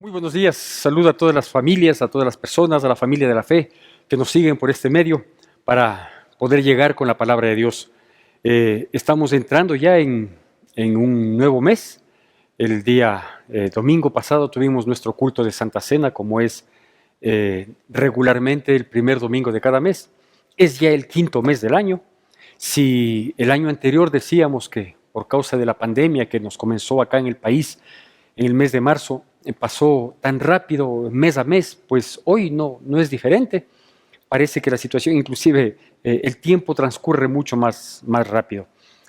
Muy buenos días, saludo a todas las familias, a todas las personas, a la familia de la fe que nos siguen por este medio para poder llegar con la palabra de Dios. Estamos entrando ya en un nuevo mes. El día domingo pasado tuvimos nuestro culto de Santa Cena, como es regularmente el primer domingo de cada mes. Es ya el quinto mes del año. Si el año anterior decíamos que por causa de la pandemia que nos comenzó acá en el país en el mes de marzo, pasó tan rápido mes a mes, pues hoy no es diferente. Parece que la situación, inclusive el tiempo transcurre mucho más rápido.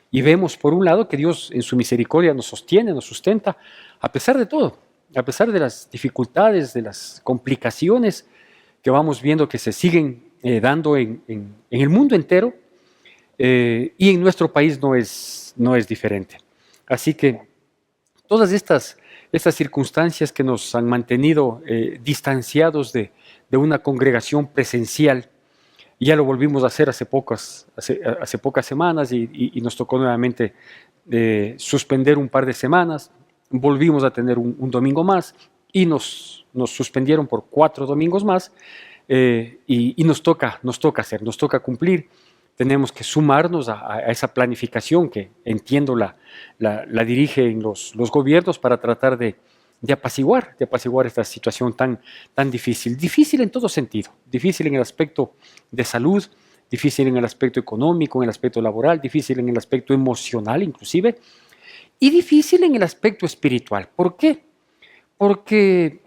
Y vemos por un lado que Dios en su misericordia nos sostiene, nos sustenta, a pesar de todo, a pesar de las dificultades, de las complicaciones que vamos viendo que se siguen dando en el mundo entero, y en nuestro país no es diferente. Así que todas estas circunstancias que nos han mantenido distanciados de una congregación presencial, ya lo volvimos a hacer hace pocas semanas y nos tocó nuevamente suspender un par de semanas, volvimos a tener un domingo más y nos suspendieron por 4 domingos más, y nos toca cumplir. Tenemos que sumarnos a esa planificación que entiendo la dirigen los gobiernos para tratar de apaciguar esta situación tan difícil. Difícil en todo sentido, difícil en el aspecto de salud, difícil en el aspecto económico, en el aspecto laboral, difícil en el aspecto emocional inclusive, y difícil en el aspecto espiritual. ¿Por qué? Porque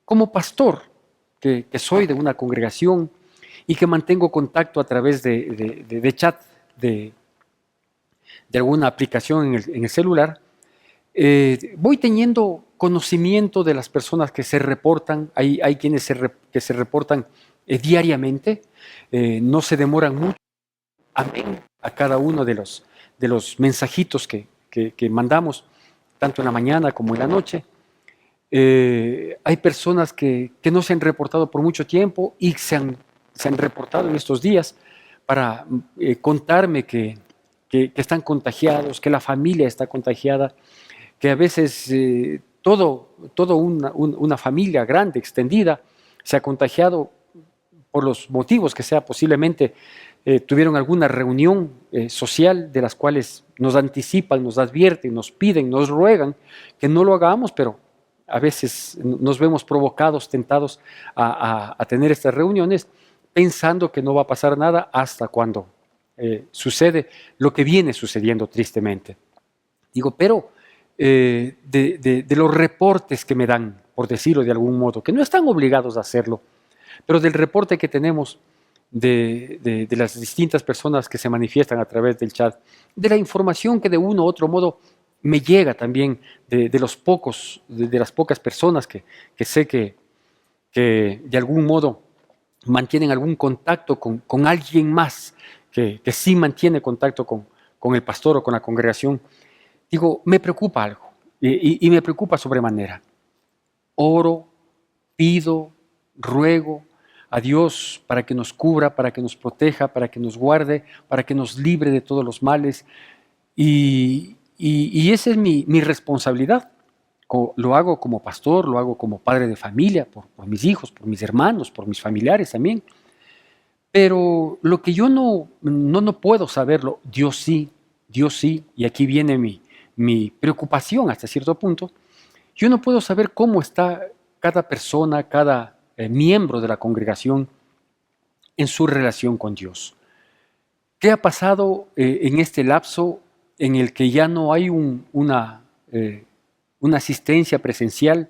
como pastor, que soy de una congregación, y que mantengo contacto a través de chat, de alguna aplicación en el celular, voy teniendo conocimiento de las personas que se reportan. Hay quienes que se reportan diariamente, no se demoran mucho. Amén a cada uno de los mensajitos que mandamos, tanto en la mañana como en la noche. Hay personas que no se han reportado por mucho tiempo y se han reportado en estos días para contarme que están contagiados, que la familia está contagiada, que a veces toda una familia grande, extendida, se ha contagiado por los motivos que sea. Posiblemente tuvieron alguna reunión social de las cuales nos anticipan, nos advierten, nos piden, nos ruegan que no lo hagamos, pero a veces nos vemos provocados, tentados a tener estas reuniones, pensando que no va a pasar nada hasta cuando sucede lo que viene sucediendo tristemente. Digo, pero de los reportes que me dan, por decirlo de algún modo, que no están obligados a hacerlo, pero del reporte que tenemos de las distintas personas que se manifiestan a través del chat, de la información que de uno u otro modo me llega también de las pocas personas que sé que de algún modo mantienen algún contacto con alguien más que sí mantiene contacto con el pastor o con la congregación. Digo, me preocupa algo y me preocupa sobremanera. Oro, pido, ruego a Dios para que nos cubra, para que nos proteja, para que nos guarde, para que nos libre de todos los males. Y esa es mi responsabilidad. Lo hago como pastor, lo hago como padre de familia, por mis hijos, por mis hermanos, por mis familiares también. Pero lo que yo no puedo saberlo, Dios sí, y aquí viene mi preocupación hasta cierto punto. Yo no puedo saber cómo está cada persona, cada miembro de la congregación en su relación con Dios. ¿Qué ha pasado en este lapso en el que ya no hay una asistencia presencial,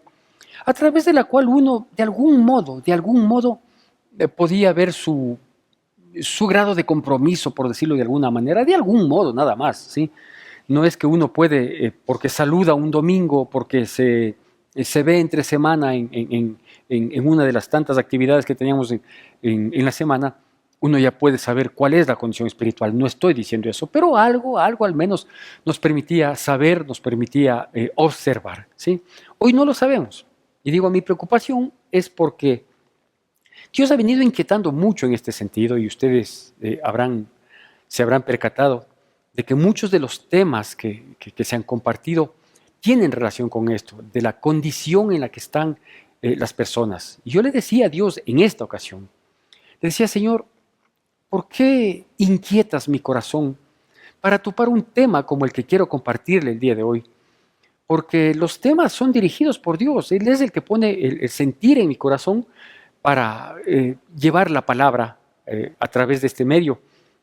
a través de la cual uno de algún modo podía ver su grado de compromiso, por decirlo de alguna manera, de algún modo nada más, ¿sí? No es que uno puede, porque saluda un domingo, porque se ve entre semana en una de las tantas actividades que teníamos en la semana, uno ya puede saber cuál es la condición espiritual. No estoy diciendo eso, pero algo al menos nos permitía saber, nos permitía observar, ¿sí? Hoy no lo sabemos. Y digo, mi preocupación es porque Dios ha venido inquietando mucho en este sentido, y ustedes se habrán percatado de que muchos de los temas que se han compartido tienen relación con esto, de la condición en la que están las personas. Y yo le decía a Dios en esta ocasión, le decía, Señor, ¿por qué inquietas mi corazón para topar un tema como el que quiero compartirle el día de hoy? Porque los temas son dirigidos por Dios. Él es el que pone el sentir en mi corazón para llevar la palabra a través de este medio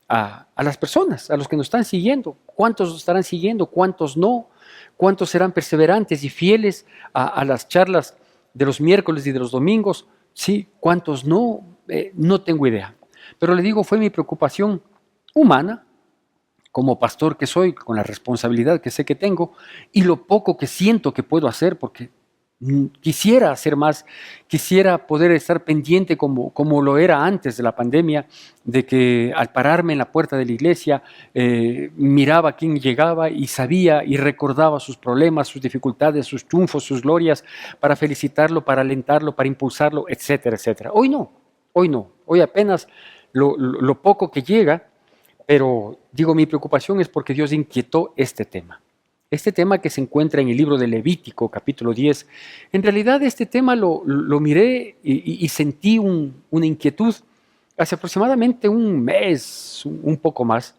a las personas, a los que nos están siguiendo. ¿Cuántos nos estarán siguiendo? ¿Cuántos no? ¿Cuántos serán perseverantes y fieles a las charlas de los miércoles y de los domingos? Sí, ¿cuántos no? No tengo idea. Pero le digo, fue mi preocupación humana, como pastor que soy, con la responsabilidad que sé que tengo y lo poco que siento que puedo hacer, porque quisiera hacer más, quisiera poder estar pendiente como lo era antes de la pandemia, de que al pararme en la puerta de la iglesia miraba a quién llegaba y sabía y recordaba sus problemas, sus dificultades, sus triunfos, sus glorias, para felicitarlo, para alentarlo, para impulsarlo, etcétera, etcétera. Hoy no, hoy apenas lo poco que llega. Pero digo, mi preocupación es porque Dios inquietó este tema. Este tema que se encuentra en el libro de Levítico, capítulo 10. En realidad este tema lo miré y sentí una inquietud hace aproximadamente un mes, un poco más,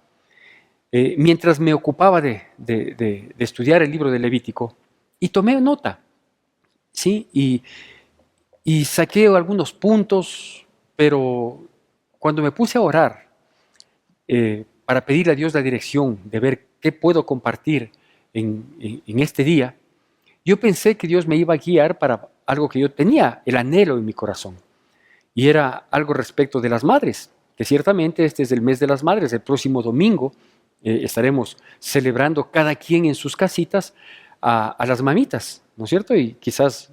mientras me ocupaba de estudiar el libro de Levítico, y tomé nota, ¿sí? Y saqué algunos puntos, pero cuando me puse a orar, para pedirle a Dios la dirección de ver qué puedo compartir en este día, yo pensé que Dios me iba a guiar para algo que yo tenía, el anhelo en mi corazón. Y era algo respecto de las madres, que ciertamente este es el mes de las madres. El próximo domingo estaremos celebrando cada quien en sus casitas a las mamitas, ¿no es cierto? Y quizás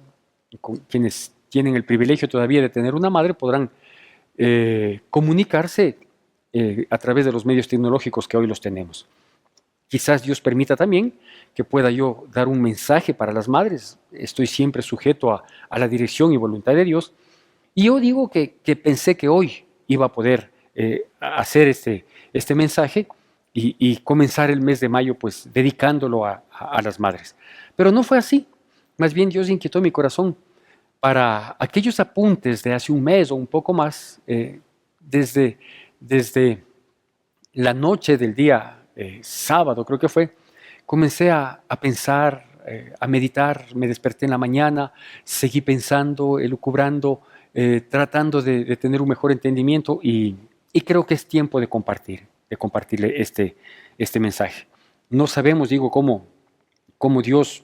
quienes tienen el privilegio todavía de tener una madre podrán comunicarse a través de los medios tecnológicos que hoy los tenemos. Quizás Dios permita también que pueda yo dar un mensaje para las madres. Estoy siempre sujeto a la dirección y voluntad de Dios. Y yo digo que pensé que hoy iba a poder hacer este mensaje y comenzar el mes de mayo pues dedicándolo a las madres. Pero no fue así. Más bien Dios inquietó mi corazón para aquellos apuntes de hace un mes o un poco más, desde la noche del día sábado, creo que fue, comencé a pensar, a meditar, me desperté en la mañana, seguí pensando, elucubrando, tratando de tener un mejor entendimiento y creo que es tiempo de compartirle este mensaje. No sabemos, digo, cómo Dios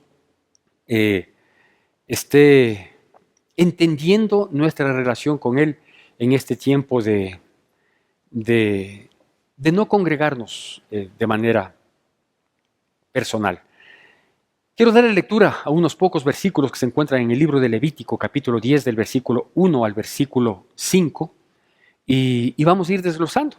esté entendiendo nuestra relación con Él en este tiempo de no congregarnos de manera personal. Quiero darle lectura a unos pocos versículos que se encuentran en el libro de Levítico, capítulo 10, del versículo 1 al versículo 5, y vamos a ir desglosando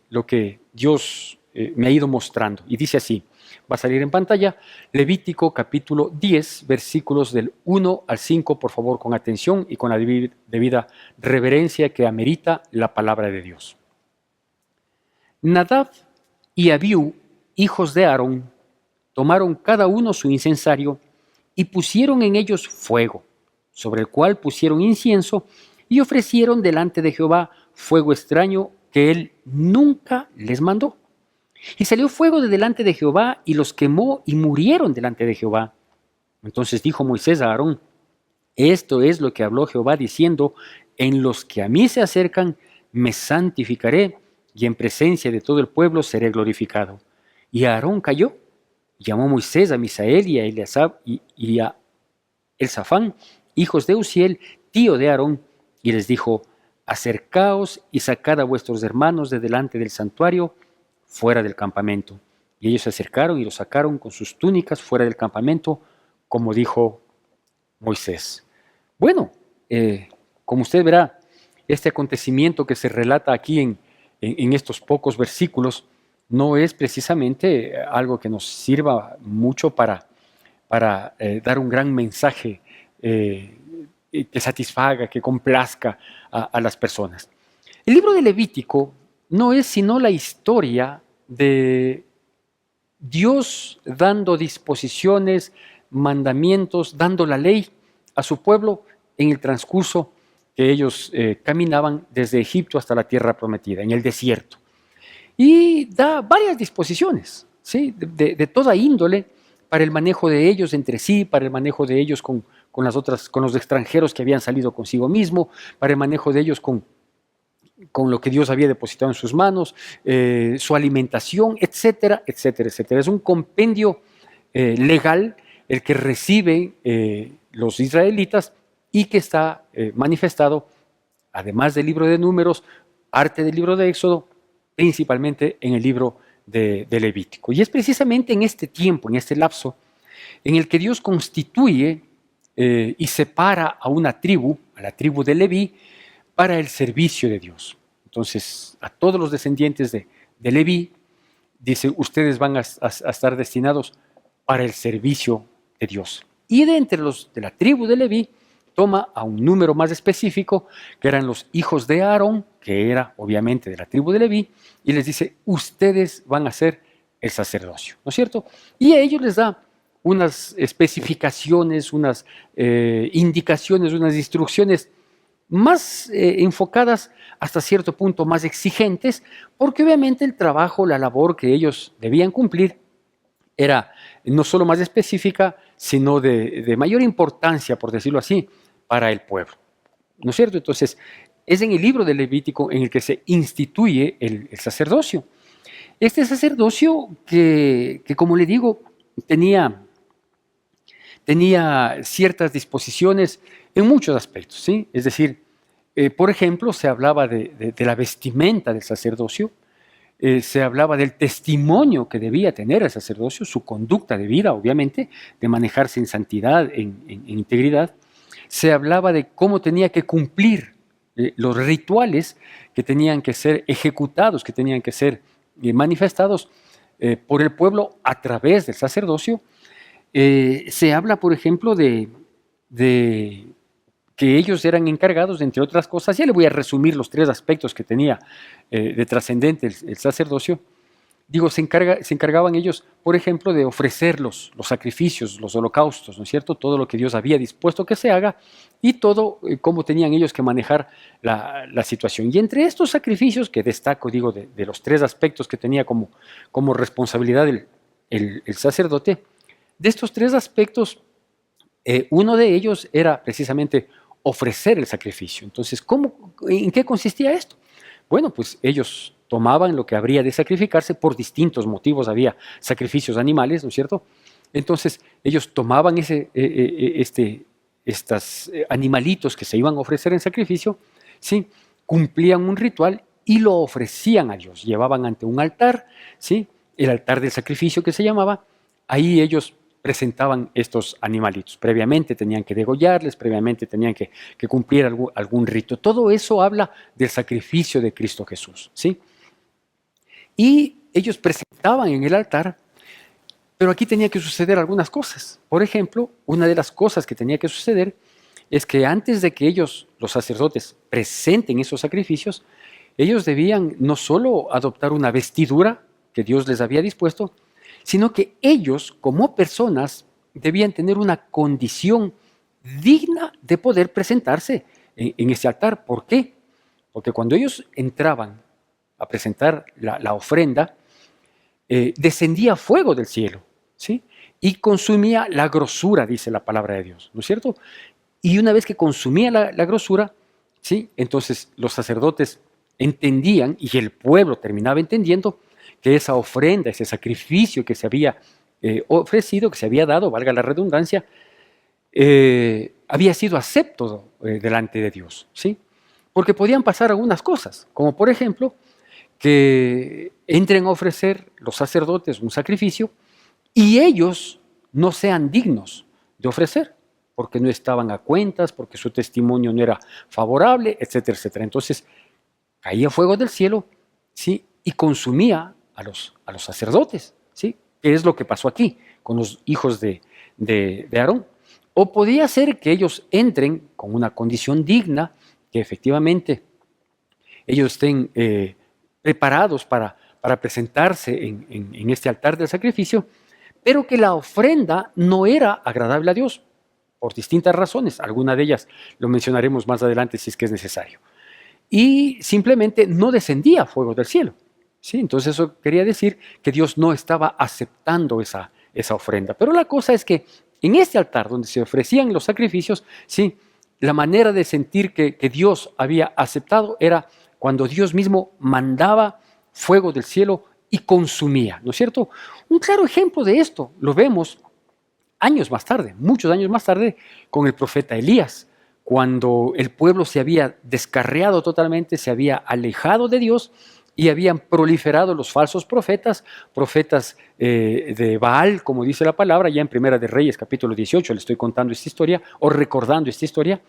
lo que Dios me ha ido mostrando. Y dice así, va a salir en pantalla, Levítico capítulo 10, versículos del 1 al 5, por favor, con atención y con la debida reverencia que amerita la palabra de Dios. Nadab y Abiú, hijos de Aarón, tomaron cada uno su incensario y pusieron en ellos fuego, sobre el cual pusieron incienso y ofrecieron delante de Jehová fuego extraño que él nunca les mandó. Y salió fuego de delante de Jehová y los quemó y murieron delante de Jehová. Entonces dijo Moisés a Aarón, esto es lo que habló Jehová diciendo, en los que a mí se acercan me santificaré y en presencia de todo el pueblo seré glorificado. Y Aarón cayó, llamó Moisés a Misael y a Eleazar y a Elzafán, hijos de Uziel, tío de Aarón, y les dijo, acercaos y sacad a vuestros hermanos de delante del santuario, fuera del campamento. Y ellos se acercaron y los sacaron con sus túnicas fuera del campamento, como dijo Moisés. Bueno, como usted verá, este acontecimiento que se relata aquí en estos pocos versículos no es precisamente algo que nos sirva mucho para dar un gran mensaje que satisfaga, que complazca a las personas. El libro de Levítico no es sino la historia de Dios dando disposiciones, mandamientos, dando la ley a su pueblo en el transcurso que ellos caminaban desde Egipto hasta la tierra prometida, en el desierto. Y da varias disposiciones, ¿sí? De toda índole para el manejo de ellos entre sí, para el manejo de ellos con los extranjeros que habían salido consigo mismo, para el manejo de ellos con lo que Dios había depositado en sus manos, su alimentación, etcétera, etcétera, etcétera. Es un compendio legal el que reciben los israelitas y que está manifestado, además del libro de Números, parte del libro de Éxodo, principalmente en el libro de Levítico. Y es precisamente en este tiempo, en este lapso, en el que Dios constituye y separa a una tribu, a la tribu de Leví, para el servicio de Dios. Entonces, a todos los descendientes de Leví, dice, ustedes van a estar destinados para el servicio de Dios. Y de entre los de la tribu de Leví, toma a un número más específico, que eran los hijos de Aarón, que era obviamente de la tribu de Leví, y les dice, ustedes van a ser el sacerdocio, ¿no es cierto? Y a ellos les da unas especificaciones, unas indicaciones, unas instrucciones más enfocadas hasta cierto punto, más exigentes, porque obviamente el trabajo, la labor que ellos debían cumplir era no solo más específica, sino de mayor importancia, por decirlo así, para el pueblo, ¿no es cierto? Entonces, es en el libro de Levítico en el que se instituye el sacerdocio. Este sacerdocio que como le digo, tenía ciertas disposiciones en muchos aspectos, ¿sí? Es decir, por ejemplo, se hablaba de la vestimenta del sacerdocio, se hablaba del testimonio que debía tener el sacerdocio, su conducta de vida, obviamente, de manejarse en santidad, en integridad. Se hablaba de cómo tenía que cumplir los rituales que tenían que ser ejecutados, que tenían que ser manifestados por el pueblo a través del sacerdocio. Se habla, por ejemplo, de que ellos eran encargados, de, entre otras cosas, ya le voy a resumir los 3 aspectos que tenía de trascendente el sacerdocio. Digo, se encargaban ellos, por ejemplo, de ofrecer los sacrificios, los holocaustos, ¿no es cierto? Todo lo que Dios había dispuesto que se haga y todo cómo tenían ellos que manejar la situación. Y entre estos sacrificios, que destaco, digo, de los 3 aspectos que tenía como responsabilidad el sacerdote, de estos 3 aspectos, uno de ellos era precisamente ofrecer el sacrificio. Entonces, ¿en qué consistía esto? Bueno, pues ellos tomaban lo que habría de sacrificarse por distintos motivos, había sacrificios animales, ¿no es cierto? Entonces, ellos tomaban estos animalitos que se iban a ofrecer en sacrificio, ¿sí? Cumplían un ritual y lo ofrecían a Dios. Llevaban ante un altar, ¿sí? El altar del sacrificio que se llamaba, ahí ellos presentaban estos animalitos. Previamente tenían que degollarles, previamente tenían que cumplir algún rito. Todo eso habla del sacrificio de Cristo Jesús, ¿sí? Y ellos presentaban en el altar, pero aquí tenía que suceder algunas cosas. Por ejemplo, una de las cosas que tenía que suceder es que antes de que ellos, los sacerdotes, presenten esos sacrificios, ellos debían no solo adoptar una vestidura que Dios les había dispuesto, sino que ellos, como personas, debían tener una condición digna de poder presentarse en ese altar. ¿Por qué? Porque cuando ellos entraban a presentar la ofrenda, descendía fuego del cielo, ¿sí? Y consumía la grosura, dice la palabra de Dios, ¿no es cierto? Y una vez que consumía la grosura, ¿sí? Entonces los sacerdotes entendían, y el pueblo terminaba entendiendo, que esa ofrenda, ese sacrificio que se había ofrecido, que se había dado, valga la redundancia, había sido acepto delante de Dios, ¿sí? Porque podían pasar algunas cosas, como por ejemplo, que entren a ofrecer los sacerdotes un sacrificio y ellos no sean dignos de ofrecer, porque no estaban a cuentas, porque su testimonio no era favorable, etcétera, etcétera. Entonces, caía fuego del cielo, ¿sí? Y consumía a los sacerdotes, ¿sí? Que es lo que pasó aquí con los hijos de Aarón. O podía ser que ellos entren con una condición digna, que efectivamente ellos estén preparados para presentarse en este altar del sacrificio, pero que la ofrenda no era agradable a Dios. por distintas razones. Alguna de ellas lo mencionaremos más adelante si es que es necesario. Y simplemente no descendía fuego del cielo. ¿Sí? Entonces eso quería decir que Dios no estaba aceptando esa ofrenda. Pero la cosa es que en este altar donde se ofrecían los sacrificios, sí, la manera de sentir que Dios había aceptado era cuando Dios mismo mandaba fuego del cielo y consumía, ¿no es cierto? Un claro ejemplo de esto lo vemos años más tarde, muchos años más tarde, con el profeta Elías, cuando el pueblo se había descarriado totalmente, se había alejado de Dios y habían proliferado los falsos profetas, profetas de Baal, como dice la palabra, ya en Primera de Reyes, capítulo 18, le estoy contando esta historia, o recordando esta historia,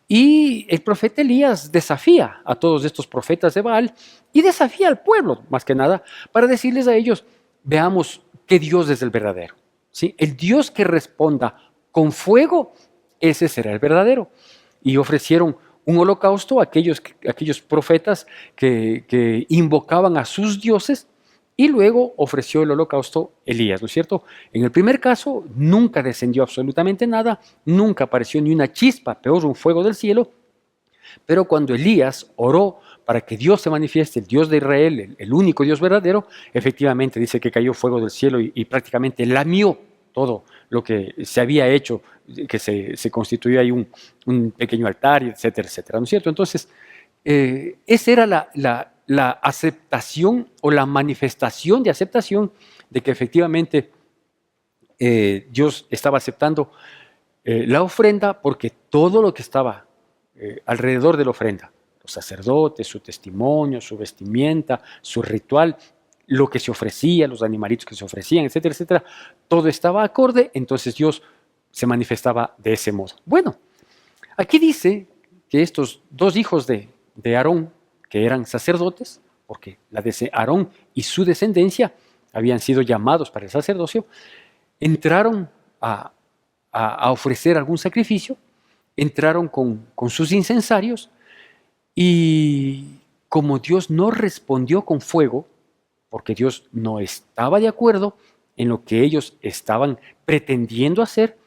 y el profeta Elías desafía a todos estos profetas de Baal y desafía al pueblo, más que nada, para decirles a ellos, veamos qué Dios es el verdadero. ¿Sí? El Dios que responda con fuego, ese será el verdadero. Y ofrecieron un holocausto a aquellos profetas que invocaban a sus dioses, y luego ofreció el holocausto Elías, ¿no es cierto? En el primer caso nunca descendió absolutamente nada, nunca apareció ni una chispa, peor un fuego del cielo, pero cuando Elías oró para que Dios se manifieste, el Dios de Israel, el único Dios verdadero, efectivamente dice que cayó fuego del cielo y prácticamente lamió todo lo que se había hecho, que se constituyó ahí un pequeño altar, etcétera, etcétera, ¿no es cierto? Entonces, esa era la aceptación o la manifestación de aceptación de que efectivamente Dios estaba aceptando la ofrenda, porque todo lo que estaba alrededor de la ofrenda, los sacerdotes, su testimonio, su vestimenta, su ritual, lo que se ofrecía, los animalitos que se ofrecían, etcétera, etcétera, todo estaba acorde, entonces Dios se manifestaba de ese modo. Bueno, aquí dice que estos dos hijos de Aarón, que eran sacerdotes, porque Aarón y su descendencia habían sido llamados para el sacerdocio, entraron a ofrecer algún sacrificio, entraron con sus incensarios, y como Dios no respondió con fuego, porque Dios no estaba de acuerdo en lo que ellos estaban pretendiendo hacer,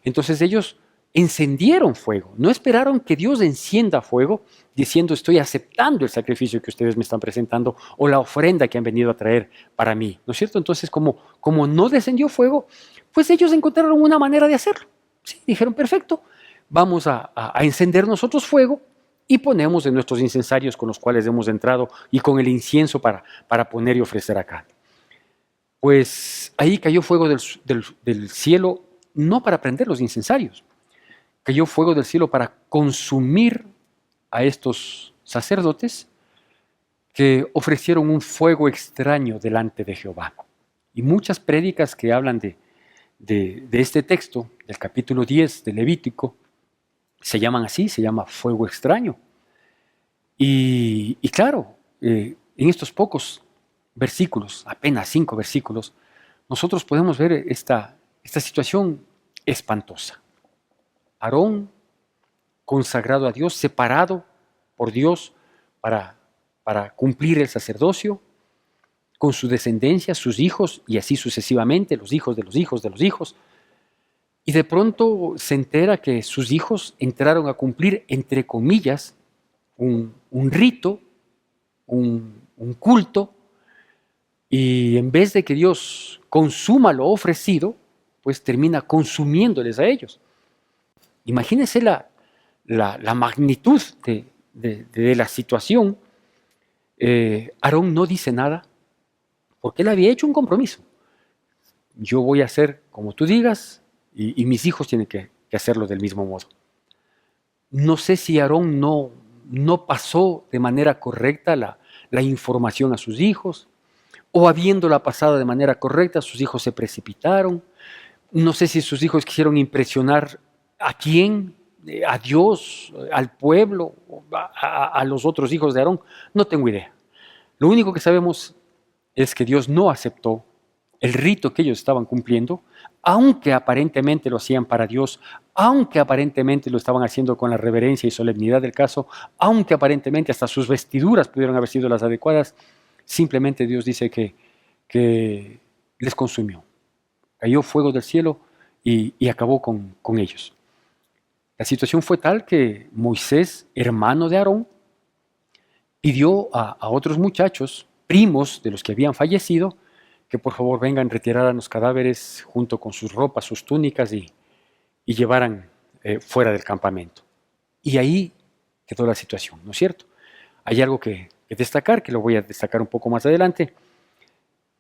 entonces ellos encendieron fuego. No esperaron que Dios encienda fuego diciendo estoy aceptando el sacrificio que ustedes me están presentando o la ofrenda que han venido a traer para mí, ¿no es cierto? Entonces como no descendió fuego, pues ellos encontraron una manera de hacerlo. Sí, dijeron perfecto, vamos a encender nosotros fuego y ponemos en nuestros incensarios con los cuales hemos entrado y con el incienso para poner y ofrecer acá. Pues ahí cayó fuego del cielo, no para prender los incensarios, cayó fuego del cielo para consumir a estos sacerdotes que ofrecieron un fuego extraño delante de Jehová. Y muchas prédicas que hablan de este texto, del capítulo 10 de Levítico, se llaman así, se llama fuego extraño. Y claro, en estos pocos versículos, apenas 5 versículos, nosotros podemos ver esta situación espantosa. Aarón, consagrado a Dios, separado por Dios para cumplir el sacerdocio, con su descendencia, sus hijos, y así sucesivamente, los hijos de los hijos de los hijos. Y de pronto se entera que sus hijos entraron a cumplir, entre comillas, un rito, un culto, y en vez de que Dios consuma lo ofrecido, pues termina consumiéndoles a ellos. Imagínense la magnitud de la situación. Aarón no dice nada porque él había hecho un compromiso. Yo voy a hacer como tú digas y mis hijos tienen que hacerlo del mismo modo. No sé si Aarón no pasó de manera correcta la información a sus hijos, o habiéndola pasado de manera correcta, sus hijos se precipitaron. No sé si sus hijos quisieron impresionar a quién, a Dios, al pueblo, a los otros hijos de Aarón. No tengo idea. Lo único que sabemos es que Dios no aceptó el rito que ellos estaban cumpliendo, aunque aparentemente lo hacían para Dios, aunque aparentemente lo estaban haciendo con la reverencia y solemnidad del caso, aunque aparentemente hasta sus vestiduras pudieron haber sido las adecuadas, simplemente Dios dice que les consumió. Cayó fuego del cielo y acabó con ellos. La situación fue tal que Moisés, hermano de Aarón, pidió a otros muchachos, primos de los que habían fallecido, que por favor vengan, retiraran los cadáveres junto con sus ropas, sus túnicas y llevaran fuera del campamento. Y ahí quedó la situación, ¿no es cierto? Hay algo que destacar, que lo voy a destacar un poco más adelante,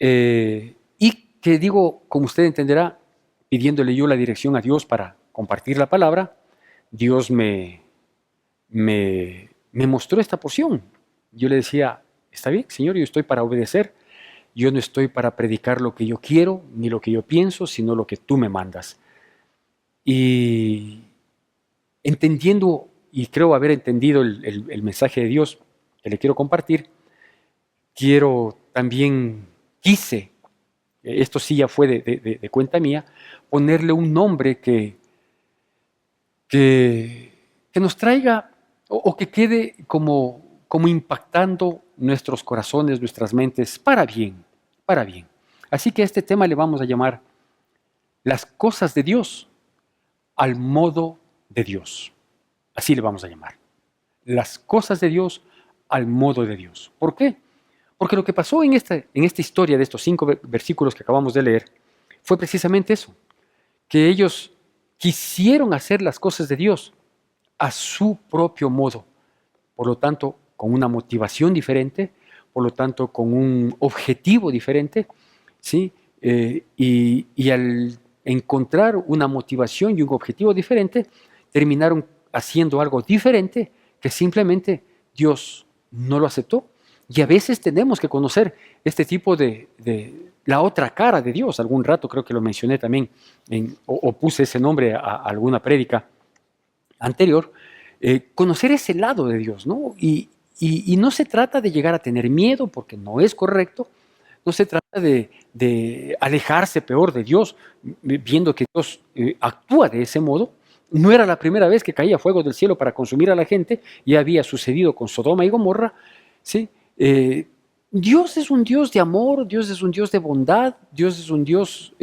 y que digo, como usted entenderá, pidiéndole yo la dirección a Dios para compartir la palabra, Dios me mostró esta porción. Yo le decía, está bien, Señor, yo estoy para obedecer, yo no estoy para predicar lo que yo quiero, ni lo que yo pienso, sino lo que tú me mandas. Y entendiendo, y creo haber entendido el mensaje de Dios que le quiero compartir, quise, esto sí ya fue de cuenta mía, ponerle un nombre que nos traiga o que quede como impactando nuestros corazones, nuestras mentes, para bien, para bien. Así que a este tema le vamos a llamar las cosas de Dios al modo de Dios. Así le vamos a llamar. Las cosas de Dios al modo de Dios. ¿Por qué? Porque lo que pasó en esta historia de estos 5 versículos que acabamos de leer fue precisamente eso, que ellos quisieron hacer las cosas de Dios a su propio modo, por lo tanto, con una motivación diferente, por lo tanto, con un objetivo diferente, ¿sí? Y al encontrar una motivación y un objetivo diferente, terminaron haciendo algo diferente que simplemente Dios no lo aceptó. Y a veces tenemos que conocer este tipo de la otra cara de Dios. Algún rato creo que lo mencioné también, o puse ese nombre a alguna prédica anterior. Conocer ese lado de Dios, ¿no? Y no se trata de llegar a tener miedo, porque no es correcto. No se trata de alejarse peor de Dios, viendo que Dios actúa de ese modo. No era la primera vez que caía fuego del cielo para consumir a la gente, ya había sucedido con Sodoma y Gomorra, ¿sí? Dios es un Dios de amor, Dios es un Dios de bondad, Dios es un Dios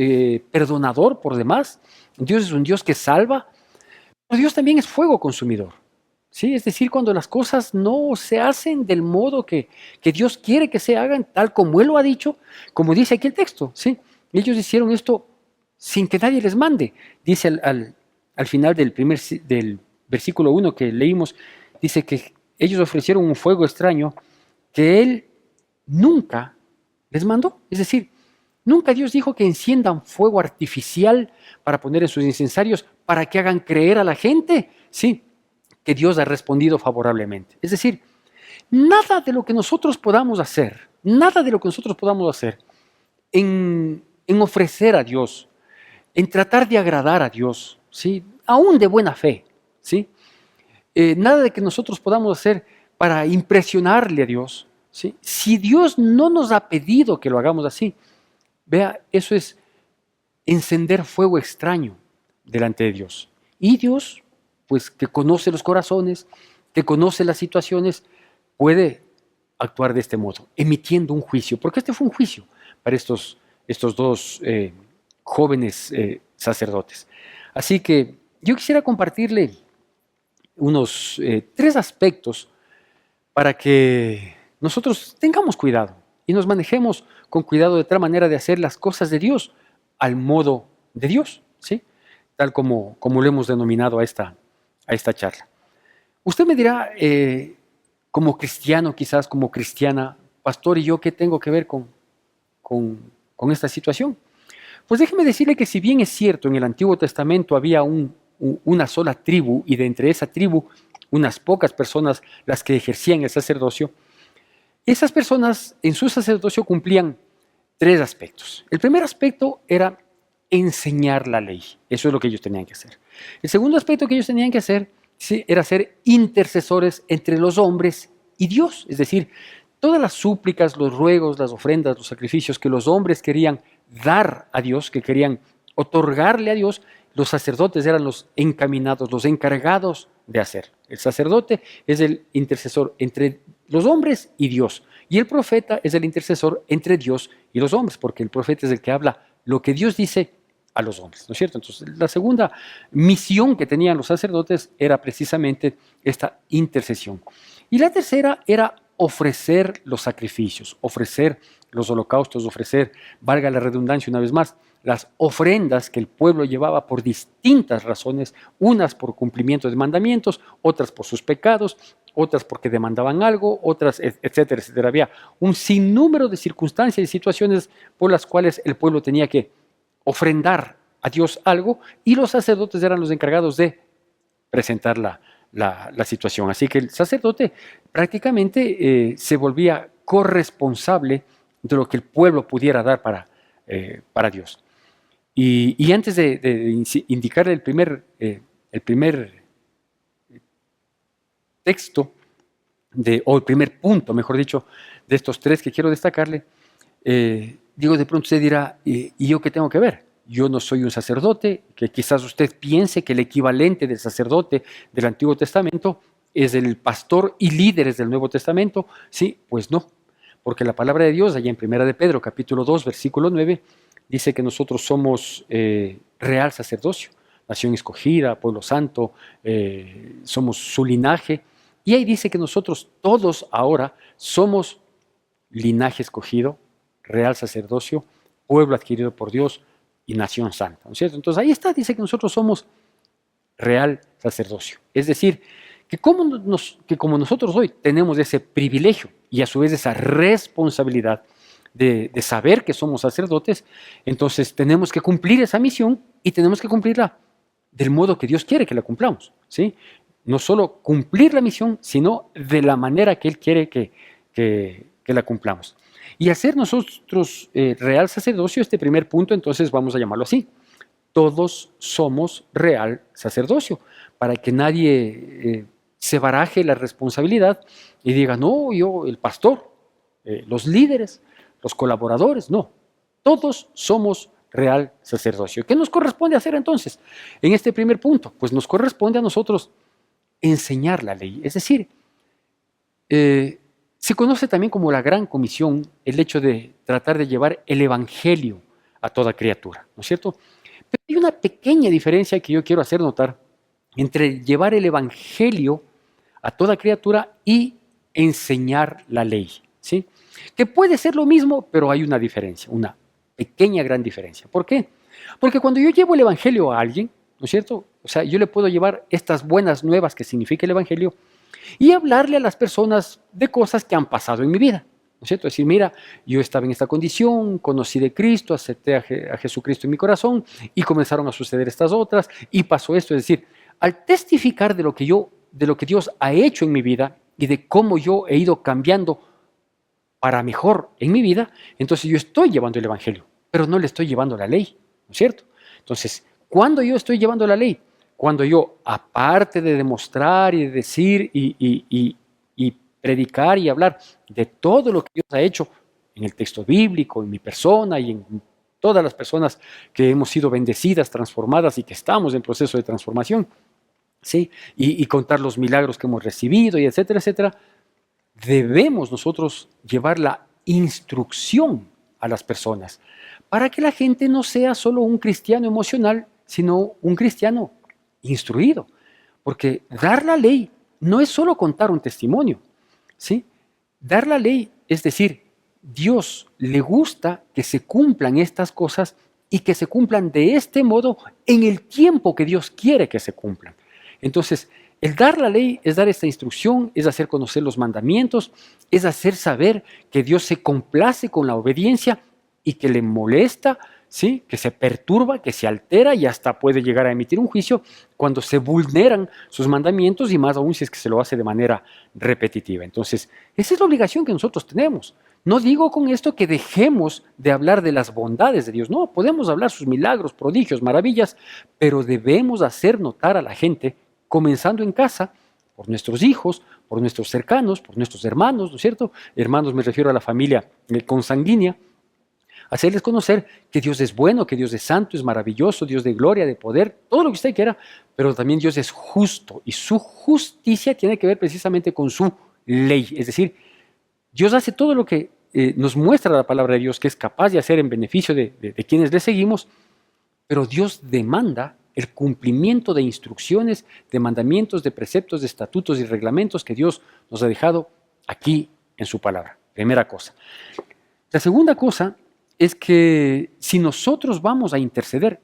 perdonador por demás, Dios es un Dios que salva, pero Dios también es fuego consumidor. ¿Sí? Es decir, cuando las cosas no se hacen del modo que Dios quiere que se hagan, tal como Él lo ha dicho, como dice aquí el texto, ¿sí? Ellos hicieron esto sin que nadie les mande. Dice al final del versículo 1 que leímos, dice que ellos ofrecieron un fuego extraño que Él nunca les mandó. Es decir, nunca Dios dijo que enciendan fuego artificial para poner en sus incensarios para que hagan creer a la gente, ¿sí? Que Dios ha respondido favorablemente. Es decir, nada de lo que nosotros podamos hacer, en ofrecer a Dios, en tratar de agradar a Dios, ¿sí? Aún de buena fe, ¿sí? Nada de que nosotros podamos hacer para impresionarle a Dios, ¿sí? Si Dios no nos ha pedido que lo hagamos así, vea, eso es encender fuego extraño delante de Dios. Y Dios, pues que conoce los corazones, que conoce las situaciones, puede actuar de este modo, emitiendo un juicio, porque este fue un juicio para estos 2 jóvenes sacerdotes. Así que yo quisiera compartirle unos 3 aspectos para que nosotros tengamos cuidado y nos manejemos con cuidado de tal manera de hacer las cosas de Dios al modo de Dios, ¿sí? Tal como lo hemos denominado a esta charla. Usted me dirá, como cristiano, quizás como cristiana, pastor, ¿y yo qué tengo que ver con esta situación? Pues déjeme decirle que si bien es cierto, en el Antiguo Testamento había una sola tribu, y de entre esa tribu unas pocas personas las que ejercían el sacerdocio, esas personas en su sacerdocio cumplían 3 aspectos. El primer aspecto era enseñar la ley. Eso es lo que ellos tenían que hacer. El segundo aspecto que ellos tenían que hacer, sí, era ser intercesores entre los hombres y Dios. Es decir, todas las súplicas, los ruegos, las ofrendas, los sacrificios que los hombres querían dar a Dios, que querían otorgarle a Dios, los sacerdotes eran los encaminados, los encargados de hacer. El sacerdote es el intercesor entre los hombres y Dios. Y el profeta es el intercesor entre Dios y los hombres, porque el profeta es el que habla lo que Dios dice a los hombres, ¿no es cierto? Entonces, la segunda misión que tenían los sacerdotes era precisamente esta intercesión. Y la tercera era ofrecer los sacrificios, ofrecer los holocaustos, ofrecer, valga la redundancia una vez más, las ofrendas que el pueblo llevaba por distintas razones, unas por cumplimiento de mandamientos, otras por sus pecados, otras porque demandaban algo, otras, etcétera, etcétera. Había un sinnúmero de circunstancias y situaciones por las cuales el pueblo tenía que ofrendar a Dios algo y los sacerdotes eran los encargados de presentar la situación. Así que el sacerdote prácticamente se volvía corresponsable de lo que el pueblo pudiera dar para Dios. Y antes de indicarle el primer texto, o el primer punto, mejor dicho, de estos tres que quiero destacarle, digo, de pronto usted dirá, ¿y yo qué tengo que ver? Yo no soy un sacerdote, que quizás usted piense que el equivalente del sacerdote del Antiguo Testamento es el pastor y líderes del Nuevo Testamento. Sí, pues no, porque la palabra de Dios, allá en 1 de Pedro, capítulo 2, versículo 9, dice que nosotros somos real sacerdocio, nación escogida, pueblo santo, somos su linaje. Y ahí dice que nosotros todos ahora somos linaje escogido, real sacerdocio, pueblo adquirido por Dios y nación santa, ¿no es cierto? Entonces ahí está, dice que nosotros somos real sacerdocio. Es decir, que como nosotros hoy tenemos ese privilegio y a su vez esa responsabilidad de saber que somos sacerdotes, entonces tenemos que cumplir esa misión y tenemos que cumplirla del modo que Dios quiere que la cumplamos, ¿sí? No solo cumplir la misión, sino de la manera que Él quiere que la cumplamos. Y hacer nosotros real sacerdocio, este primer punto, entonces vamos a llamarlo así. Todos somos real sacerdocio, para que nadie se baraje la responsabilidad y diga, no, yo, el pastor, los líderes, los colaboradores, no. Todos somos real sacerdocio. ¿Qué nos corresponde hacer entonces? En este primer punto, pues nos corresponde a nosotros enseñar la ley. Es decir, se conoce también como la gran comisión el hecho de tratar de llevar el evangelio a toda criatura, ¿no es cierto? Pero hay una pequeña diferencia que yo quiero hacer notar entre llevar el evangelio a toda criatura y enseñar la ley, ¿sí? Que puede ser lo mismo, pero hay una diferencia, una pequeña gran diferencia. ¿Por qué? Porque cuando yo llevo el evangelio a alguien, ¿no es cierto? O sea, yo le puedo llevar estas buenas nuevas que significa el evangelio y hablarle a las personas de cosas que han pasado en mi vida, ¿no es cierto? Decir, mira, yo estaba en esta condición, conocí de Cristo, acepté a Jesucristo en mi corazón y comenzaron a suceder estas otras y pasó esto. Es decir, al testificar de lo que Dios ha hecho en mi vida y de cómo yo he ido cambiando para mejor en mi vida, entonces yo estoy llevando el evangelio, pero no le estoy llevando la ley, ¿no es cierto? Entonces, ¿cuándo yo estoy llevando la ley? Cuando yo, aparte de demostrar y de decir y predicar y hablar de todo lo que Dios ha hecho en el texto bíblico, en mi persona y en todas las personas que hemos sido bendecidas, transformadas y que estamos en proceso de transformación, ¿sí? Y contar los milagros que hemos recibido y etcétera, etcétera, debemos nosotros llevar la instrucción a las personas para que la gente no sea solo un cristiano emocional, sino un cristiano instruido. Porque dar la ley no es solo contar un testimonio, ¿sí? Dar la ley es decir, Dios le gusta que se cumplan estas cosas y que se cumplan de este modo en el tiempo que Dios quiere que se cumplan. Entonces, el dar la ley es dar esta instrucción, es hacer conocer los mandamientos, es hacer saber que Dios se complace con la obediencia y que le molesta, ¿sí? Que se perturba, que se altera y hasta puede llegar a emitir un juicio cuando se vulneran sus mandamientos y más aún si es que se lo hace de manera repetitiva. Entonces, esa es la obligación que nosotros tenemos. No digo con esto que dejemos de hablar de las bondades de Dios. No, podemos hablar sus milagros, prodigios, maravillas, pero debemos hacer notar a la gente, comenzando en casa, por nuestros hijos, por nuestros cercanos, por nuestros hermanos, ¿no es cierto? Hermanos me refiero a la familia consanguínea, hacerles conocer que Dios es bueno, que Dios es santo, es maravilloso, Dios de gloria, de poder, todo lo que usted quiera, pero también Dios es justo y su justicia tiene que ver precisamente con su ley. Es decir, Dios hace todo lo que nos muestra la palabra de Dios que es capaz de hacer en beneficio de quienes le seguimos, pero Dios demanda el cumplimiento de instrucciones, de mandamientos, de preceptos, de estatutos y reglamentos que Dios nos ha dejado aquí en su palabra. Primera cosa. La segunda cosa es que si nosotros vamos a interceder,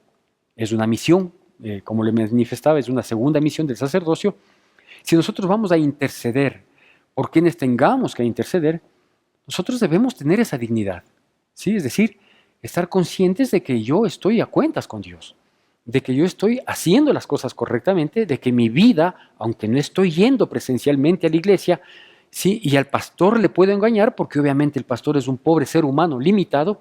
es una misión, como le manifestaba, es una segunda misión del sacerdocio. Si nosotros vamos a interceder por quienes tengamos que interceder, nosotros debemos tener esa dignidad, ¿sí? Es decir, estar conscientes de que yo estoy a cuentas con Dios, de que yo estoy haciendo las cosas correctamente, de que mi vida, aunque no estoy yendo presencialmente a la iglesia, ¿sí? Y al pastor le puedo engañar, porque obviamente el pastor es un pobre ser humano limitado,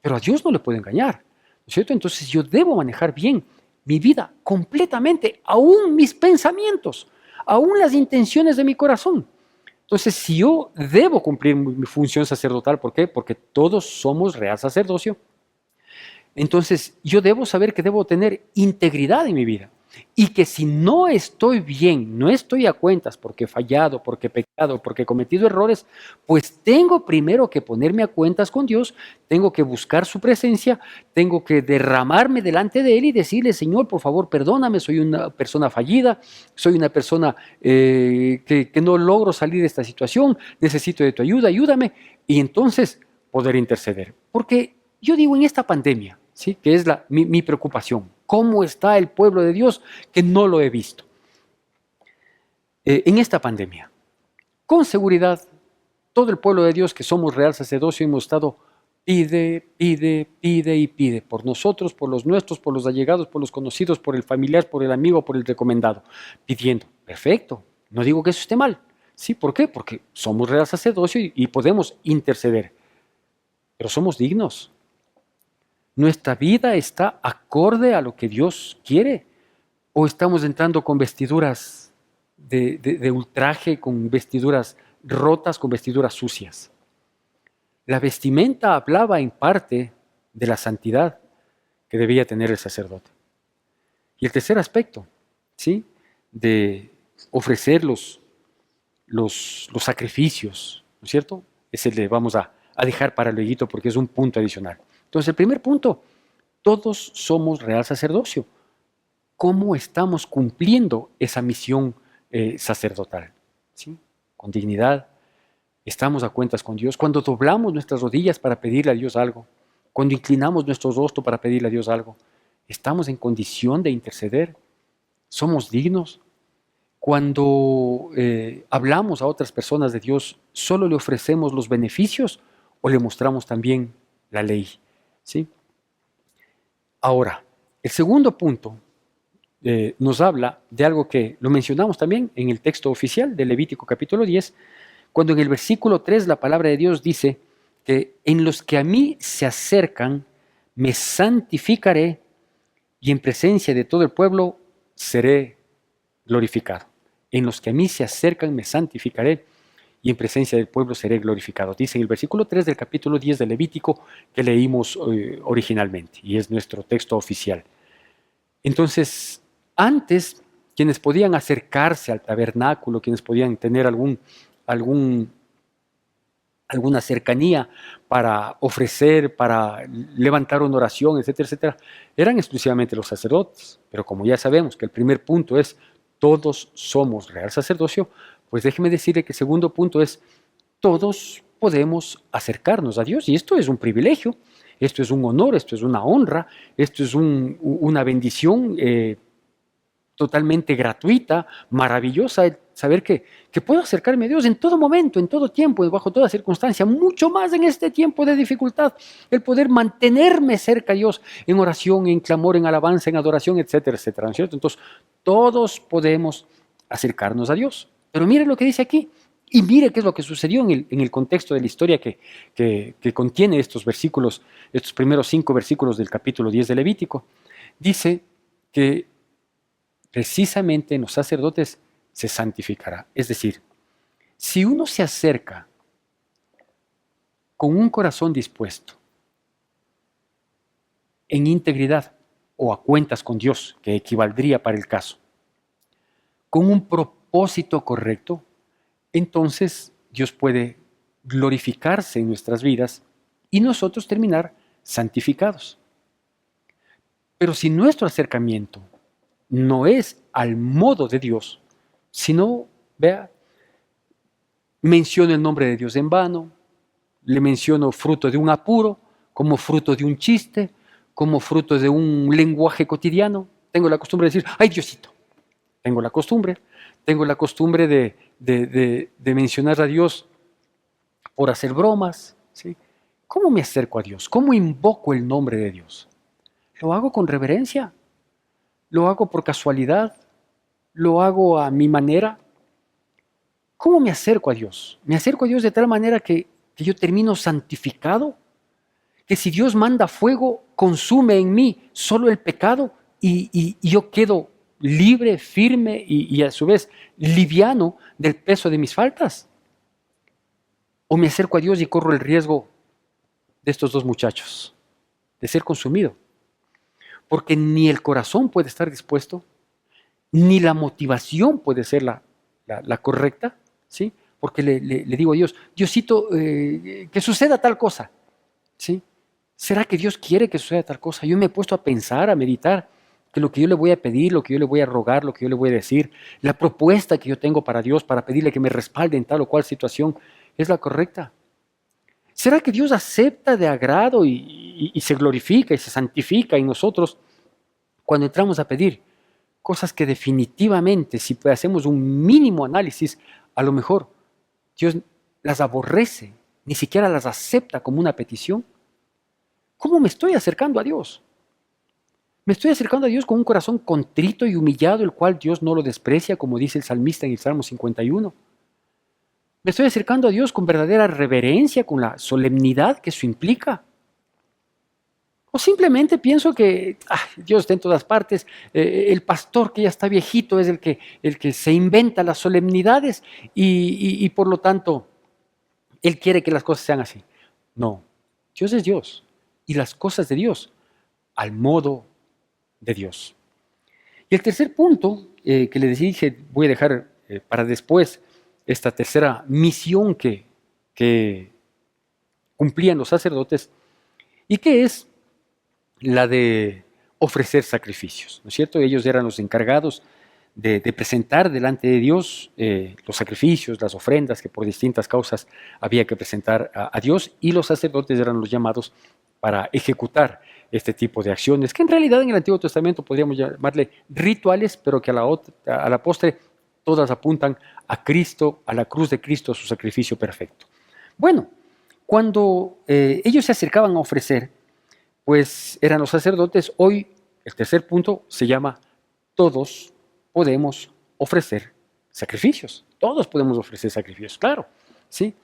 pero a Dios no le puedo engañar, ¿no es cierto? Entonces yo debo manejar bien mi vida completamente, aún mis pensamientos, aún las intenciones de mi corazón. Entonces, si yo debo cumplir mi función sacerdotal, ¿por qué? Porque todos somos real sacerdocio. Entonces, yo debo saber que debo tener integridad en mi vida y que si no estoy bien, no estoy a cuentas porque he fallado, porque he pecado, porque he cometido errores, pues tengo primero que ponerme a cuentas con Dios, tengo que buscar su presencia, tengo que derramarme delante de Él y decirle, Señor, por favor, perdóname, soy una persona fallida, soy una persona que no logro salir de esta situación, necesito de tu ayuda, ayúdame, y entonces poder interceder. Porque yo digo en esta pandemia, ¿sí? Que es mi preocupación. ¿Cómo está el pueblo de Dios que no lo he visto? En esta pandemia, con seguridad, todo el pueblo de Dios que somos real sacerdocio hemos estado pide, pide, pide y pide por nosotros, por los nuestros, por los allegados, por los conocidos, por el familiar, por el amigo, por el recomendado, pidiendo. Perfecto, no digo que eso esté mal. ¿Sí? ¿Por qué? Porque somos real sacerdocio y podemos interceder. Pero somos dignos. ¿Nuestra vida está acorde a lo que Dios quiere? ¿O estamos entrando con vestiduras de ultraje, con vestiduras rotas, con vestiduras sucias? La vestimenta hablaba en parte de la santidad que debía tener el sacerdote. Y el tercer aspecto, ¿sí? De ofrecer los sacrificios, ¿no es cierto? Ese le vamos a dejar para luego porque es un punto adicional. Entonces, el primer punto, todos somos real sacerdocio. ¿Cómo estamos cumpliendo esa misión sacerdotal? ¿Sí? Con dignidad, estamos a cuentas con Dios. Cuando doblamos nuestras rodillas para pedirle a Dios algo, cuando inclinamos nuestro rostro para pedirle a Dios algo, estamos en condición de interceder. Somos dignos. Cuando hablamos a otras personas de Dios, ¿solo le ofrecemos los beneficios o le mostramos también la ley? ¿Sí? Ahora, el segundo punto nos habla de algo que lo mencionamos también en el texto oficial de Levítico capítulo 10, cuando en el versículo 3 la palabra de Dios dice que en los que a mí se acercan, me santificaré y en presencia de todo el pueblo seré glorificado. En los que a mí se acercan, me santificaré y en presencia del pueblo seré glorificado. Dice en el versículo 3 del capítulo 10 de Levítico que leímos originalmente y es nuestro texto oficial. Entonces, antes, quienes podían acercarse al tabernáculo, quienes podían tener alguna cercanía para ofrecer, para levantar una oración, etcétera, etcétera, eran exclusivamente los sacerdotes. Pero como ya sabemos que el primer punto es todos somos real sacerdocio, pues déjeme decirle que el segundo punto es todos podemos acercarnos a Dios y esto es un privilegio, esto es un honor, esto es una honra, esto es una bendición totalmente gratuita, maravillosa, el saber que puedo acercarme a Dios en todo momento, en todo tiempo, bajo toda circunstancia, mucho más en este tiempo de dificultad, el poder mantenerme cerca a Dios en oración, en clamor, en alabanza, en adoración, etcétera, etcétera, ¿no es cierto? Entonces, todos podemos acercarnos a Dios. Pero mire lo que dice aquí, y mire qué es lo que sucedió en el contexto de la historia que contiene estos versículos, estos primeros 5 versículos del capítulo 10 de Levítico. Dice que precisamente en los sacerdotes se santificará. Es decir, si uno se acerca con un corazón dispuesto, en integridad o a cuentas con Dios, que equivaldría para el caso, con un propósito correcto, entonces Dios puede glorificarse en nuestras vidas y nosotros terminar santificados. Pero si nuestro acercamiento no es al modo de Dios, sino, vea, menciono el nombre de Dios en vano, le menciono fruto de un apuro, como fruto de un chiste, como fruto de un lenguaje cotidiano. Tengo la costumbre de decir, ay Diosito. Tengo la costumbre de mencionar a Dios por hacer bromas. ¿Sí? ¿Cómo me acerco a Dios? ¿Cómo invoco el nombre de Dios? ¿Lo hago con reverencia? ¿Lo hago por casualidad? ¿Lo hago a mi manera? ¿Cómo me acerco a Dios? Me acerco a Dios de tal manera que yo termino santificado, que si Dios manda fuego, consume en mí solo el pecado y yo quedo libre, firme y a su vez liviano del peso de mis faltas. O me acerco a Dios y corro el riesgo de estos dos muchachos, de ser consumido. Porque ni el corazón puede estar dispuesto, ni la motivación puede ser la correcta, ¿sí? Porque le digo a Dios, Diosito, que suceda tal cosa, ¿sí? ¿Será que Dios quiere que suceda tal cosa? Yo me he puesto a pensar, a meditar, que lo que yo le voy a pedir, lo que yo le voy a rogar, lo que yo le voy a decir, la propuesta que yo tengo para Dios, para pedirle que me respalde en tal o cual situación, es la correcta. ¿Será que Dios acepta de agrado y se glorifica y se santifica en nosotros cuando entramos a pedir cosas que definitivamente, si hacemos un mínimo análisis, a lo mejor Dios las aborrece, ni siquiera las acepta como una petición? ¿Cómo me estoy acercando a Dios? Me estoy acercando a Dios con un corazón contrito y humillado, el cual Dios no lo desprecia, como dice el salmista en el Salmo 51. Me estoy acercando a Dios con verdadera reverencia, con la solemnidad que eso implica. O simplemente pienso que Dios está en todas partes, el pastor que ya está viejito es el que se inventa las solemnidades y por lo tanto él quiere que las cosas sean así. No, Dios es Dios y las cosas de Dios al modo de Dios. Y el tercer punto que le dije, voy a dejar para después esta tercera misión que cumplían los sacerdotes y que es la de ofrecer sacrificios, ¿no es cierto? Ellos eran los encargados de presentar delante de Dios los sacrificios, las ofrendas que por distintas causas había que presentar a Dios, y los sacerdotes eran los llamados para ejecutar este tipo de acciones, que en realidad en el Antiguo Testamento podríamos llamarle rituales, pero que a la postre todas apuntan a Cristo, a la cruz de Cristo, a su sacrificio perfecto. Bueno, cuando ellos se acercaban a ofrecer, pues eran los sacerdotes. Hoy el tercer punto se llama todos podemos ofrecer sacrificios. Todos podemos ofrecer sacrificios, claro. ¿Sí?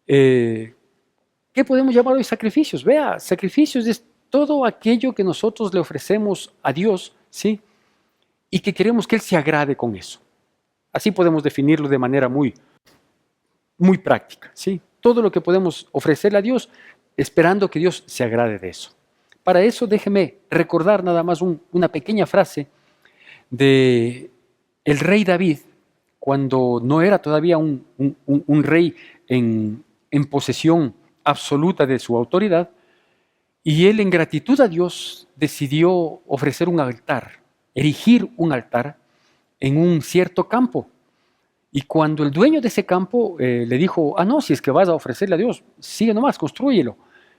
¿Qué podemos llamar hoy sacrificios? Vea, sacrificios es todo aquello que nosotros le ofrecemos a Dios, ¿sí? Y que queremos que Él se agrade con eso. Así podemos definirlo de manera muy, muy práctica, ¿sí? Todo lo que podemos ofrecerle a Dios esperando que Dios se agrade de eso. Para eso déjeme recordar nada más una pequeña frase de el rey David, cuando no era todavía un rey en posesión absoluta de su autoridad, y él en gratitud a Dios decidió ofrecer un altar, erigir un altar en un cierto campo. Y cuando el dueño de ese campo le dijo, no, si es que vas a ofrecerle a Dios, sigue nomás, constrúyelo.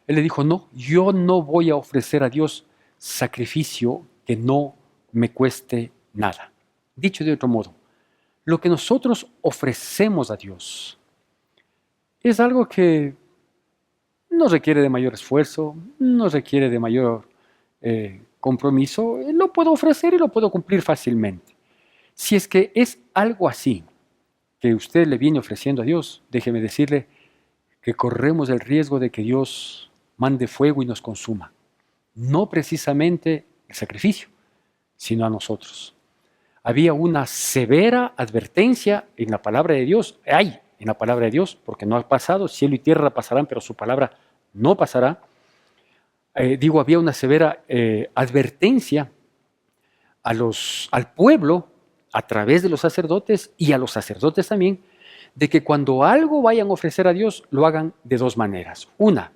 Él le dijo, no, yo no voy a ofrecer a Dios sacrificio que no me cueste nada. Dicho de otro modo, lo que nosotros ofrecemos a Dios es algo que no requiere de mayor esfuerzo, no requiere de mayor compromiso. Lo puedo ofrecer y lo puedo cumplir fácilmente. Si es que es algo así que usted le viene ofreciendo a Dios, déjeme decirle que corremos el riesgo de que Dios mande fuego y nos consuma. No precisamente el sacrificio, sino a nosotros. Había una severa advertencia en la palabra de Dios. En la palabra de Dios, porque no ha pasado, cielo y tierra pasarán, pero su palabra no pasará. Había una severa advertencia al pueblo a través de los sacerdotes y a los sacerdotes también, de que cuando algo vayan a ofrecer a Dios, lo hagan de dos maneras. Una,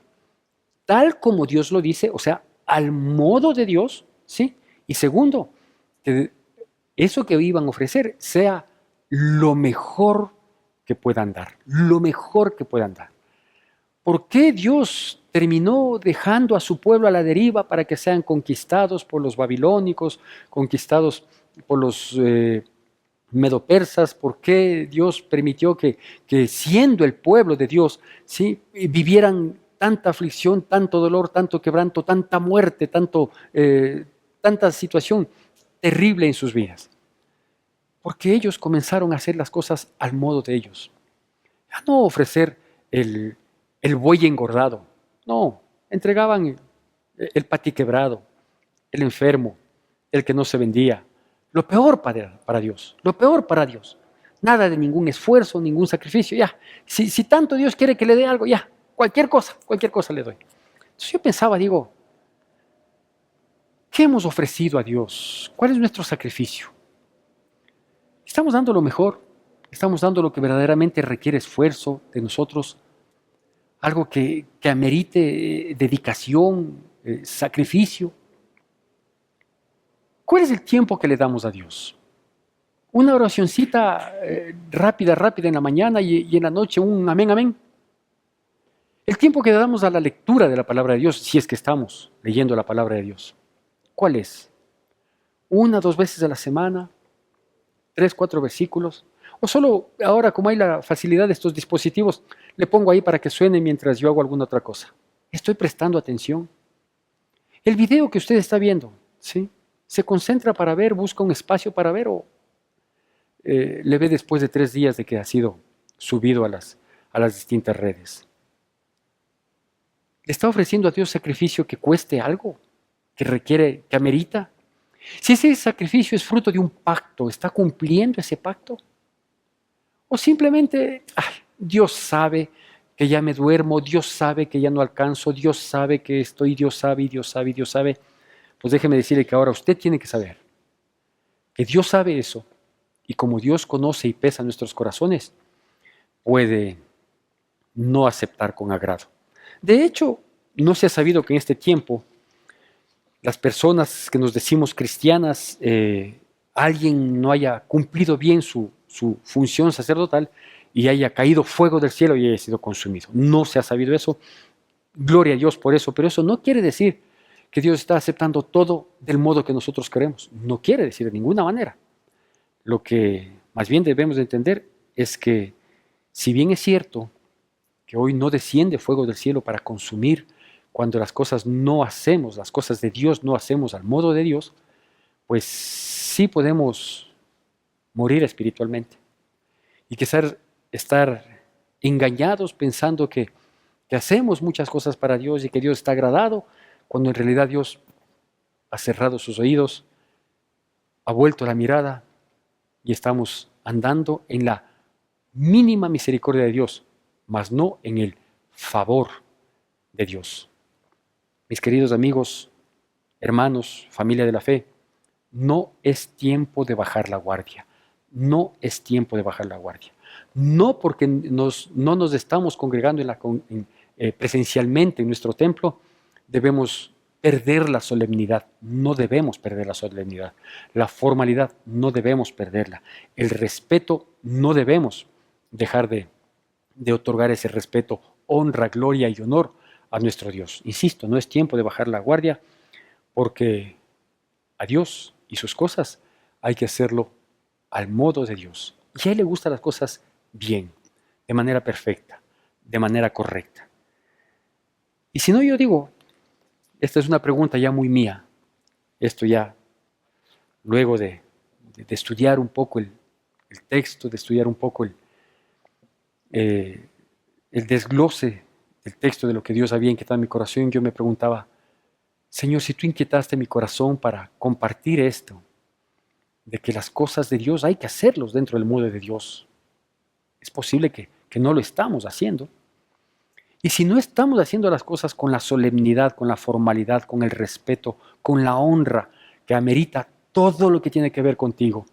tal como Dios lo dice, o sea, al modo de Dios, ¿sí? Y segundo, que eso que iban a ofrecer sea lo mejor que puedan dar, lo mejor que puedan dar. ¿Por qué Dios terminó dejando a su pueblo a la deriva para que sean conquistados por los babilónicos, conquistados por los medopersas? ¿Por qué Dios permitió que siendo el pueblo de Dios, ¿sí?, vivieran tanta aflicción, tanto dolor, tanto quebranto, tanta muerte, tanta situación terrible en sus vidas? Porque ellos comenzaron a hacer las cosas al modo de ellos. A no ofrecer el buey engordado. No, entregaban el patiquebrado, el enfermo, el que no se vendía. Lo peor para Dios, lo peor para Dios. Nada de ningún esfuerzo, ningún sacrificio. Ya, si tanto Dios quiere que le dé algo, ya, cualquier cosa le doy. Entonces yo pensaba, digo, ¿qué hemos ofrecido a Dios? ¿Cuál es nuestro sacrificio? ¿Estamos dando lo mejor? ¿Estamos dando lo que verdaderamente requiere esfuerzo de nosotros? Algo que amerite dedicación, sacrificio. ¿Cuál es el tiempo que le damos a Dios? Una oracioncita rápida en la mañana y en la noche un amén, amén. El tiempo que le damos a la lectura de la palabra de Dios, si es que estamos leyendo la palabra de Dios, ¿cuál es? 1, 2 veces a la semana, 3, 4 versículos, o solo ahora, como hay la facilidad de estos dispositivos, le pongo ahí para que suene mientras yo hago alguna otra cosa. Estoy prestando atención. El video que usted está viendo, ¿sí?, se concentra para ver, busca un espacio para ver, o le ve después de 3 días de que ha sido subido a las distintas redes. ¿Le está ofreciendo a Dios sacrificio que cueste algo, que requiere, que amerita? Si ese sacrificio es fruto de un pacto, ¿está cumpliendo ese pacto? O simplemente, Dios sabe que ya me duermo, Dios sabe que ya no alcanzo, Dios sabe que estoy, Dios sabe, y Dios sabe, y Dios sabe. Pues déjeme decirle que ahora usted tiene que saber que Dios sabe eso, y como Dios conoce y pesa nuestros corazones, puede no aceptar con agrado. De hecho, no se ha sabido que en este tiempo las personas que nos decimos cristianas, alguien no haya cumplido bien su función sacerdotal y haya caído fuego del cielo y haya sido consumido. No se ha sabido eso. Gloria a Dios por eso, pero eso no quiere decir que Dios está aceptando todo del modo que nosotros queremos. No quiere decir de ninguna manera. Lo que más bien debemos de entender es que, si bien es cierto que hoy no desciende fuego del cielo para consumir cuando las cosas no hacemos, las cosas de Dios no hacemos al modo de Dios, pues sí podemos morir espiritualmente. Y quizás estar engañados pensando que hacemos muchas cosas para Dios y que Dios está agradado, cuando en realidad Dios ha cerrado sus oídos, ha vuelto la mirada y estamos andando en la mínima misericordia de Dios, mas no en el favor de Dios. Mis queridos amigos, hermanos, familia de la fe, no es tiempo de bajar la guardia. No es tiempo de bajar la guardia. No porque no nos estamos congregando presencialmente en nuestro templo, debemos perder la solemnidad. No debemos perder la solemnidad. La formalidad no debemos perderla. El respeto no debemos dejar de otorgar ese respeto, honra, gloria y honor a nuestro Dios. Insisto, no es tiempo de bajar la guardia, porque a Dios y sus cosas hay que hacerlo al modo de Dios. Y a Él le gustan las cosas bien, de manera perfecta, de manera correcta. Y si no, yo digo, esta es una pregunta ya muy mía, esto ya, luego de estudiar un poco el texto, de estudiar un poco el desglose del texto de lo que Dios había inquietado en mi corazón, yo me preguntaba, Señor, si tú inquietaste mi corazón para compartir esto, de que las cosas de Dios hay que hacerlos dentro del modo de Dios, es posible que no lo estamos haciendo. Y si no estamos haciendo las cosas con la solemnidad, con la formalidad, con el respeto, con la honra que amerita todo lo que tiene que ver contigo,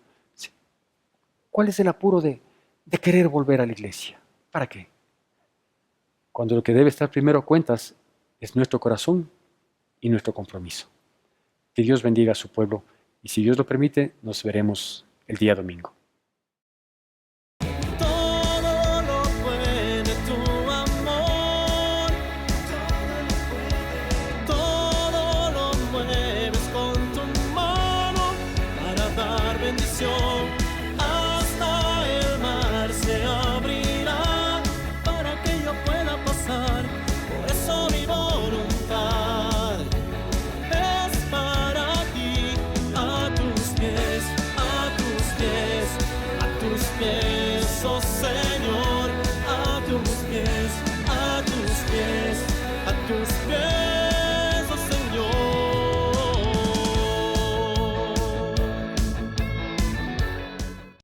¿cuál es el apuro de querer volver a la iglesia? ¿Para qué? Cuando lo que debe estar primero a cuentas es nuestro corazón y nuestro compromiso. Que Dios bendiga a su pueblo y si Dios lo permite, nos veremos el día domingo.